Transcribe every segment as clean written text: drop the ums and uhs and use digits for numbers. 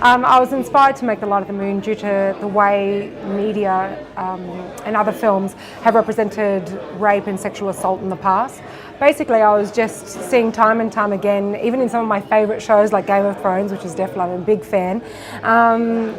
I was inspired to make The Light of the Moon due to the way media and other films have represented rape and sexual assault in the past. Basically, I was just seeing time and time again, even in some of my favourite shows like Game of Thrones, which is definitely, I'm a big fan.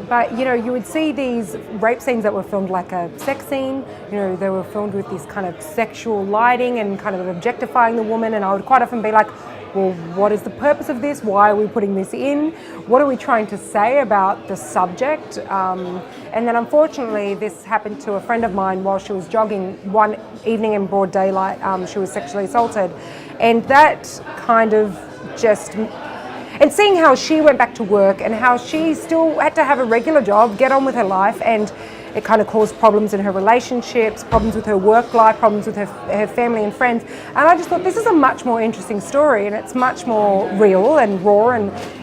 But you would see these rape scenes that were filmed like a sex scene. They were filmed with this kind of sexual lighting and kind of objectifying the woman. And I would quite often be like, well, what is the purpose of this? Why are we putting this in? What are we trying to say about the subject? And then unfortunately, this happened to a friend of mine while she was jogging one evening in broad daylight. She was sexually assaulted. And that kind of just... And seeing how she went back to work and how she still had to have a regular job, get on with her life, and it kind of caused problems in her relationships, problems with her work life, problems with her family and friends. And I just thought this is a much more interesting story, and it's much more real and raw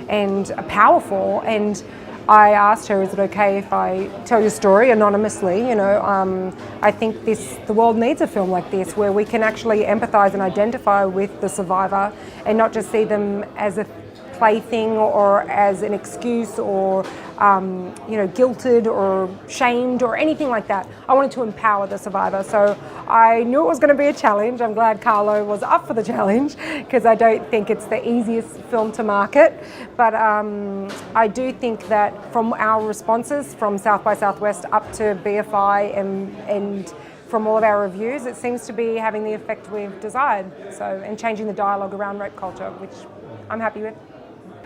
and powerful. And I asked her, is it okay if I tell your story anonymously? I think the world needs a film like this where we can actually empathise and identify with the survivor and not just see them as a plaything or as an excuse or guilted or shamed or anything like that. I wanted to empower the survivor, so I knew it was going to be a challenge. I'm glad Carlo was up for the challenge because I don't think it's the easiest film to market, but I do think that from our responses from South by Southwest up to BFI and from all of our reviews, it seems to be having the effect we've desired, and changing the dialogue around rape culture, which I'm happy with.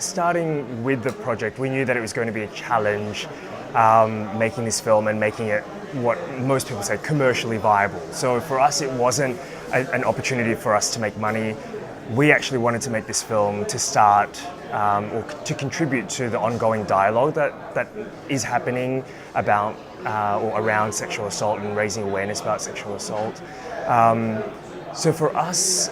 Starting with the project, we knew that it was going to be a challenge making this film and making it what most people say commercially viable. So for us, it wasn't an opportunity for us to make money. We actually wanted to make this film to start or to contribute to the ongoing dialogue that is happening about or around sexual assault and raising awareness about sexual assault. So for us,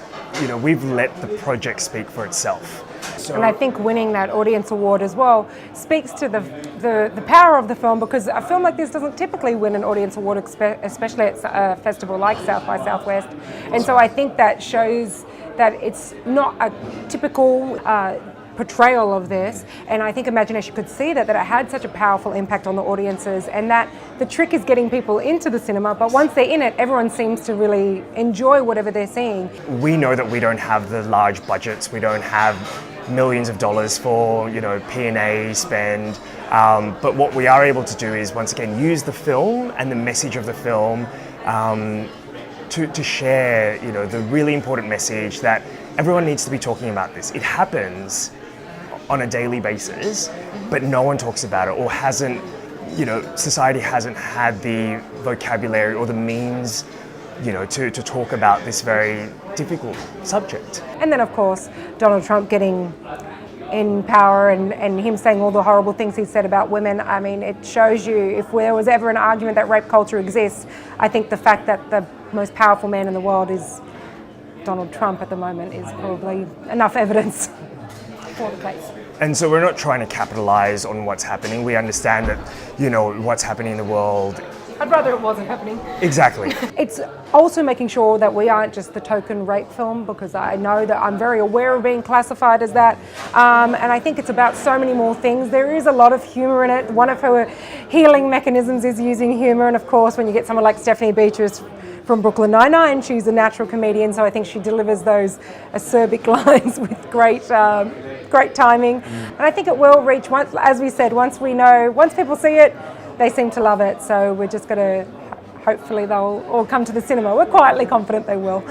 we've let the project speak for itself. And I think winning that audience award as well speaks to the power of the film, because a film like this doesn't typically win an audience award, especially at a festival like South by Southwest. And so I think that shows that it's not a typical portrayal of this, and I think Imagination could see that it had such a powerful impact on the audiences, and that the trick is getting people into the cinema, but once they're in it, everyone seems to really enjoy whatever they're seeing. We know that we don't have the large budgets, we don't have millions of dollars for P&A spend, but what we are able to do is once again use the film and the message of the film to share the really important message that everyone needs to be talking about this. It happens on a daily basis, but no one talks about it, or hasn't, society hasn't had the vocabulary or the means to talk about this very difficult subject. And then of course Donald Trump getting in power and him saying all the horrible things he said about women. I mean, it shows you, if there was ever an argument that rape culture exists, I think the fact that the most powerful man in the world is Donald Trump at the moment is probably enough evidence for the case. And so we're not trying to capitalize on what's happening. We understand that, what's happening in the world. I'd rather it wasn't happening. Exactly. It's also making sure that we aren't just the token rape film, because I know that I'm very aware of being classified as that. And I think it's about so many more things. There is a lot of humor in it. One of her healing mechanisms is using humor. And of course, when you get someone like Stephanie Beatriz from Brooklyn Nine-Nine, she's a natural comedian. So I think she delivers those acerbic lines with great timing. And I think it will reach, as we said, once people see it, they seem to love it, so we're just going to, hopefully they'll all come to the cinema. We're quietly confident they will.